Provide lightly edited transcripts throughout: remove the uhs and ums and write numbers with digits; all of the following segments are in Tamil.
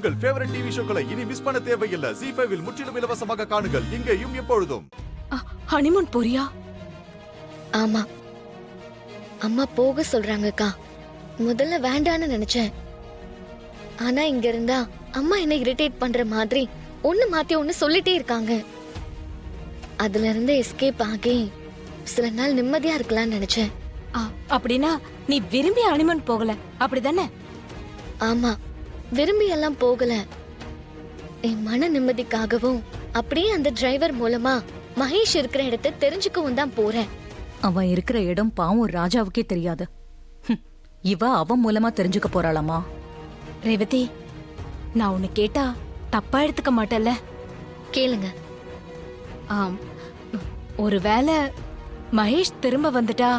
உங்கள் ஃபேவரட் டிவி ஷோக்களை இனி மிஸ் பண்ண தேவையில்லை. ZEE5 இல் முற்றிலும் இலவசமாக காணுங்கள், இங்கேயும் எப்பொழுதும். ஹனிமூன் போறியா? ஆமா, அம்மா போக சொல்றாங்கக்கா. முதல்ல வேண்டான்னு நினைச்சேன். ஆனா இங்க இருந்தா அம்மா என்ன இரிட்டேட் பண்ற மாதிரி ஒண்ணு மாத்தி ஒண்ணு சொல்லிட்டே இருக்காங்க. அதுல இருந்து எஸ்கேப் ஆகி சில நாள் நிம்மதியா இருக்கலாம்னு நினைச்சேன். அப்படின்னா நீ விரும்பி ஹனிமூன் போகல, அப்படிதானே? ஆமா, விரும்பி எல்லாம் போகல. என் மன நிம்மதிக்காகவும் அப்படியே அந்த டிரைவர் மூலமா மகேஷ் இருக்கிற இடத்தை தெரிஞ்சுக்கவும் தான் போறேன். அவன் இருக்கிற இடம் பாவம் ராஜாவுக்கே தெரியாது. இவ அவன் மூலமா தெரிஞ்சுக்க போறாளாமா? ரேவதி, நான் உன்னை கேட்டா தப்பா எடுத்துக்க மாட்டேல்ல? கேளுங்க. ஒருவேளை மகேஷ் திரும்ப வந்துட்டா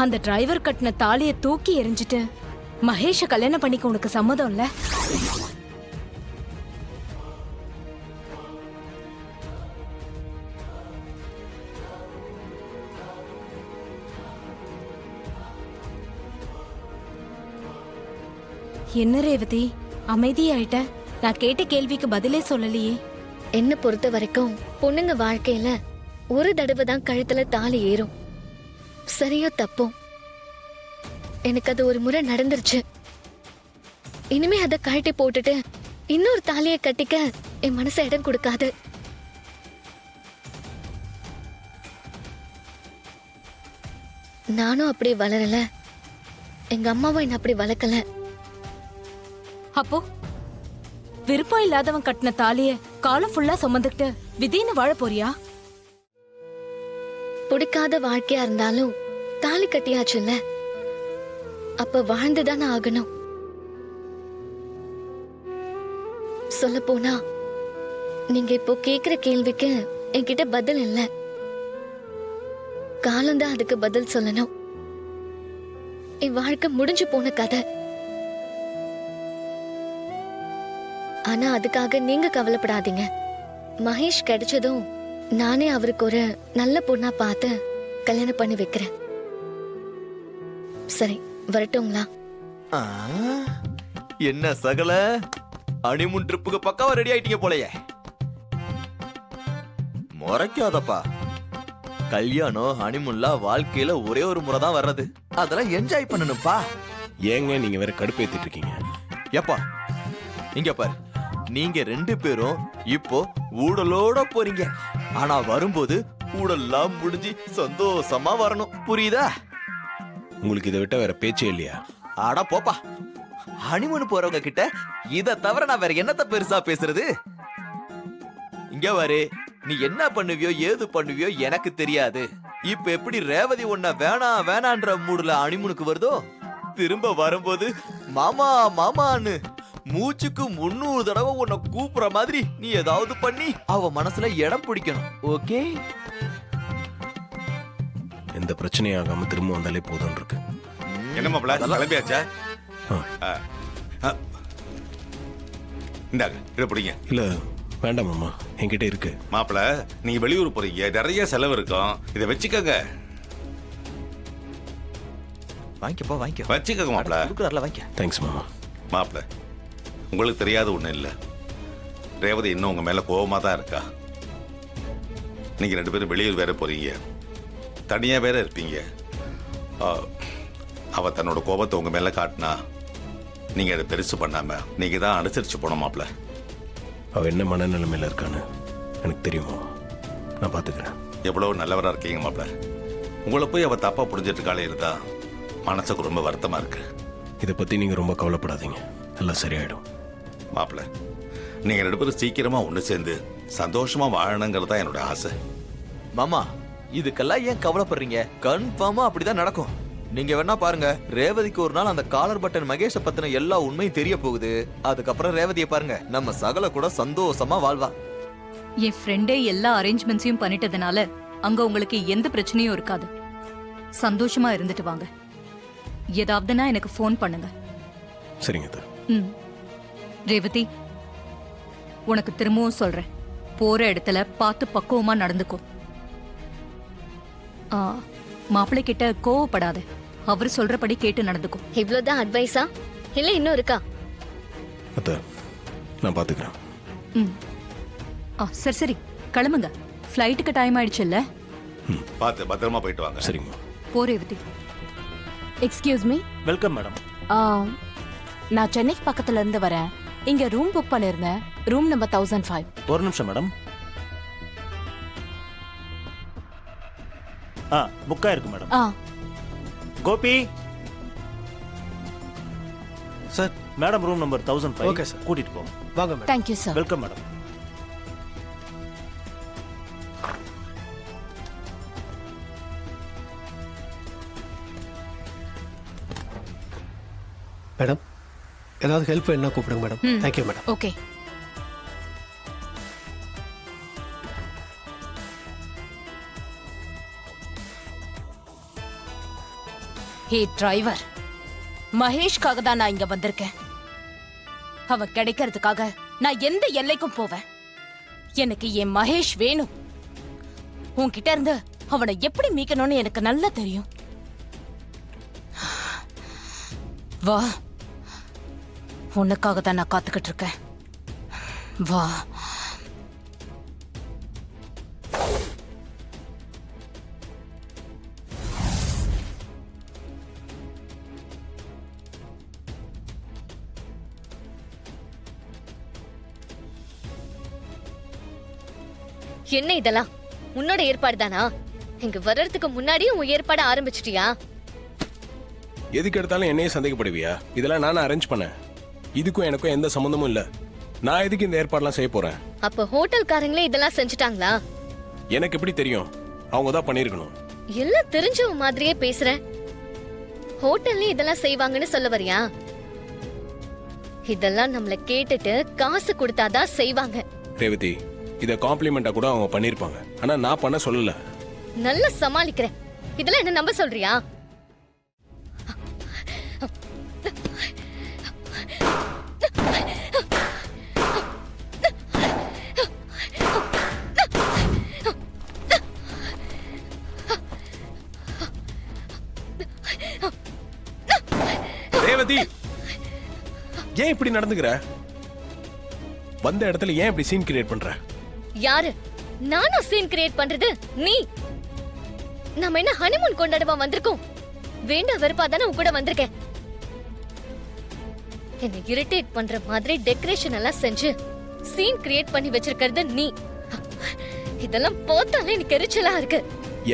அந்த டிரைவர் கட்டின தாலியை தூக்கி எறிஞ்சிட்டு மகேஷ கல்யாணம் பண்ணிக்க உனக்கு சம்மதம் இல்ல? என்ன ரேவதி, அமைதியாயிட்ட? நான் கேட்ட கேள்விக்கு பதிலே சொல்லலையே. என்ன பொறுத்த வரைக்கும் பொண்ணுங்க வாழ்க்கையில ஒரு தடவை தான் கழுத்துல தாலி ஏறும். சரியோ தப்போ, எனக்கு அது ஒரு முறை நடந்துருச்சு. இனிமே அதை கழட்டி போட்டுட்டு இன்னொரு தாலியை கட்டிக்க என் மனசு இடம் கொடுக்காது. நானும் அப்படி வளரல, எங்க அம்மாவும் என்ன அப்படி வளர்க்கல. அப்போ விருப்பம் இல்லாதவன் கட்டின தாலிய காலம் ஃபுல்லா சுமந்துக்கிட்டு விதின்னு வாழ போறியா? பிடிக்காத வாழ்க்கையா இருந்தாலும் தாலி கட்டியாச்சுல்ல, அப்ப வாழ்ந்துதானே ஆகணும். சொல்ல போனா நீங்க இப்போ கேக்குற கேள்விக்கு என்கிட்ட பதில் இல்ல. காலம்தான் அதுக்கு பதில் சொல்லணும். என் வாழ்க்கை முடிஞ்சு போன கதை. ஆனா அதுக்காக நீங்க கவலைப்படாதீங்க. மகேஷ் கிடைச்சதும் நானே அவருக்கு ஒரு நல்ல பொண்ணா பார்த்து கல்யாணம் பண்ணி வைக்கிறேன். சரி, வரட்டுங்களா? என்ன சகல ஹனிமூன் ட்ரிப்புக்கு பக்காவா ரெடி ஆயிட்டீங்க போலயே. முறைக்காதப்பா. கல்யாணம் ஹனிமூன்லாம் வாழ்க்கையில ஒரே ஒரு முறை தான் வர்றது. அதெல்லாம் என்ஜாய் பண்ணணும்ப்பா. ஏங்க நீங்க வேற கடுப்பேத்திட்டு இருக்கீங்க? ஏப்பா இங்க பாரு, நீங்க 2 பேரும் இப்போ ஊடலோட போறீங்க. ஆனா வரும்போது ஊடல்லாம் முடிஞ்சு சந்தோஷமா வரணும், புரியுதா? உங்களுக்கு இதை விட்ட வேற பேச்சே இல்லையா? ஆடா போப்பா. ஹனிமூன் போறவங்க கிட்ட இத தவிர நான் வேற என்னத்த பெருசா பேசுறது? இங்க பாரு, நீ என்ன பண்ணுவியோ ஏது பண்ணுவியோ எனக்கு தெரியாது. இப்ப எப்படி ரேவதி உன்ன வேணாம் வேணான்ற மூடுல ஹனிமூனுக்கு வருதோ, திரும்ப வரும்போது மாமா மாமான்னு மூச்சுக்கு 300 தடவை உன்னை கூப்பிடுற மாதிரி நீ ஏதாவது பண்ணி அவ மனசுல இடம் பிடிக்கணும். ஓகே? எந்த பிரச்சனையும் ஆகாம திரும்ப வந்தாலே போதும் இருக்கு. என்ன மாப்பிள்ள, கிளம்பியாச்சா? இந்தாங்க, இதை பிடிங்க. இல்ல வேண்டாம் மாமா, என்கிட்ட இருக்கு. மாப்பிள்ள, நீங்க வெளியூர் போறீங்க, நிறைய செலவு இருக்கும், இதை வச்சுக்கோங்க. வாங்கிக்கப்பா, வாங்கிக்க. வச்சுக்கோங்க மாப்பிள்ள. கொடுக்குறாருல, வாங்கிக்க. தேங்க்ஸ் மாமா. மாப்பிள்ள, உங்களுக்கு தெரியாத ஒண்ணும் இல்ல, ரேவதி இன்னும் உங்க மேல கோபமா தான் இருக்கா. நீங்க 2 பேரும் வெளியூர் வேற போறீங்க, தனியா வேற இருப்பீங்க. அவ தன்னோட கோபத்தை உங்க மேல காட்டினா நீங்க அதை பெருசு பண்ணாம நீங்க தான் அனுசரிச்சு போனோம் மாப்பிள்ள. அவ என்ன மனநிலைமையில இருக்கான்னு எனக்கு தெரியுமா? நான் பாத்துக்கிறேன். எவ்வளவு நல்லவரா இருக்கீங்க மாப்பிள்ள. உங்களை போய் அவ தப்பா புரிஞ்சிட்டு இருக்காளே இருந்தா மனசுக்கு ரொம்ப வருத்தமா இருக்கு. இதை பத்தி நீங்க ரொம்ப கவலைப்படாதீங்க, எல்லாம் சரியாயிடும். மாப்பிள்ள, நீங்க 2 பேரும் சீக்கிரமா ஒண்ணு சேர்ந்து சந்தோஷமா வாழணுங்கிறது தான் என்னோட ஆசை. மாமா, இதுக்கெல்லாம் ஏன் கவலைப்படுறீங்க? கன்ஃபார்மா அப்படிதான் நடக்கும். நீங்க வேணா பாருங்க, ரேவதிக்கு ஒரு நாள் அந்த காலர் பட்டன் மகேஷ பத்தின எல்லா உண்மையும் தெரிய போகுது. அதுக்கப்புறம் ரேவதியை பாருங்க, நம்ம சகல கூட சந்தோஷமா வாழ்வா. என் ஃப்ரெண்டே எல்லா அரேஞ்ச்மெண்ட்ஸையும் பண்ணிட்டதுனால அங்க உங்களுக்கு எந்த பிரச்சனையும் இருக்காது. சந்தோஷமா இருந்துட்டு வாங்க. ஏதாவதுனா எனக்கு ஃபோன் பண்ணுங்க. சரிங்க. ரேவதி, உனக்கு திரும்பவும் சொல்றேன், போற இடத்துல பார்த்து பக்குவமா நடந்துக்கோ. மாப்பிள்ளை கிட்ட கோவப்படாத, அவர் சொல்றபடி கேட்டு நடந்துக்கும். இவ்வளவுதான் அட்வைஸா இல்ல இன்னும் இருக்கா? அத்த, நான் பார்த்துக்கிறேன். ம் சரி சரி கிளம்புங்க. ஃப்ளைட்டுக்கு டைம் ஆயிடுச்சுல்ல. பார்த்து பத்திரமா போயிட்டு வாங்க. சரிம்மா. போ Revathi. Excuse me. Welcome madam. நான் சென்னைக்கு பக்கத்துல இருந்து வரேன். இங்க ரூம் புக் பண்ணிருந்தேன். Room number 1005. ஒரு நிமிஷம் மேடம். புக் ஆயிருக்கு madam. Gopi sir, madam room number 1005. Okay sir. கூட்டிட்டு போங்க. வாங்க madam. Thank you sir. Welcome madam. Madam, ஏதாவது ஹெல்ப் வேணும்னா கூப்பிடுங்க madam. Thank you madam. Okay. Hey driver, மகேஷ்காக தான் நான் இங்க வந்திருக்கேன். அவன் கிடைக்கிறதுக்காக நான் எந்த எல்லைக்கும் போவேன். எனக்கு என் மகேஷ் வேணும். உன்கிட்ட இருந்து அவனை எப்படி மீட்கணும்னு எனக்கு நல்லா தெரியும். வா, உனக்காக தான் நான் காத்துக்கிட்டு இருக்கேன். வா. என்ன இதெல்லாம் உன்னோட ஏற்பாடு தானா? இங்க வர்றதுக்கு முன்னாடியே உன் ஏற்பாடு ஆரம்பிச்சிட்டியா? எதுக்கு எடுத்தாலும் என்னையே சந்தேகப்படுவியா? இதெல்லாம் நானும் அரேஞ்ச் பண்ணேன். இதுக்கும் எனக்கும் எந்த சம்மந்தமும் இல்லை. நான் எதுக்கு இந்த ஏற்பாடுலாம் செய்ய போறேன்? அப்ப ஹோட்டல்காரங்களே இதெல்லாம் செஞ்சுட்டாங்களா? எனக்கு எப்படி தெரியும்? அவங்க தான் பண்ணியிருக்கணும். எல்லாம் தெரிஞ்சவ மாதிரியே பேசுற. ஹோட்டல்ல இதெல்லாம் செய்வாங்கன்னு சொல்ல வரியா? இதெல்லாம் நம்மள கேட்டுட்டு காசு கொடுத்தாதான் செய்வாங்க. ரேவதி, இத காம்ப்ளிமெண்டா கூட அவங்க பண்ணிருப்பாங்க. ஆனா நான் பண்ண சொல்லல. நல்லா சமாளிக்கிறேன். இதெல்லாம் என்ன நம்ப சொல்றியா? ரேவதி, ஏன் இப்படி நடந்துக்கிற? வந்த இடத்துல ஏன் இப்படி சீன் கிரியேட் பண்ற? யாரு? நானும் சீன் கிரியேட் பண்றது நீ? நம்ம என்ன ஹனிமூன் கொண்டாடவா வந்திருக்கோம்? வேண்டா வெறுப்பா தானே உன் கூட வந்திருக்கேன். என்னை இரிட்டேட் பண்ற மாதிரி டெக்கரேஷன் எல்லாம் செஞ்சு சீன் கிரியேட் பண்ணி வச்சிருக்கிறது நீ. இதெல்லாம் பார்த்தாலே எனக்கு எரிச்சலா இருக்கு.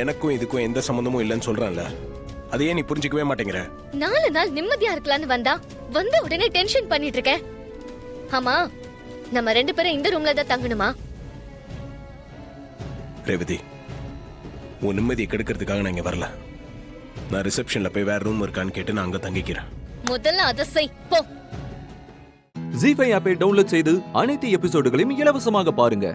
எனக்கும் இதுக்கும் எந்த சம்பந்தமும் இல்லைன்னு சொல்றேன்ல, அதையே நீ புரிஞ்சுக்கவே மாட்டேங்கிற. 4 நாள் நிம்மதியா இருக்கலாம்னு வந்தா வந்த உடனே டென்ஷன் பண்ணிட்டு இருக்க. ஆமா, நம்ம 2 பேரும் இந்த ரூம்ல தான் தங்கணுமா? ரேவதி, உன் நிம்மதியை கெடுக்கிறதுக்காக நான் இங்க வரல. நான் ரிசப்ஷன்ல போய் வேற ரூம் இருக்கான்னு கேட்டு நான் அங்க தங்கிக்கிறேன். முதல்ல அதை செய் போ. ஜீ5 ஆப்பை டவுன்லோட் செய்து அனைத்து எபிசோடுகளையும் இலவசமாக பாருங்க.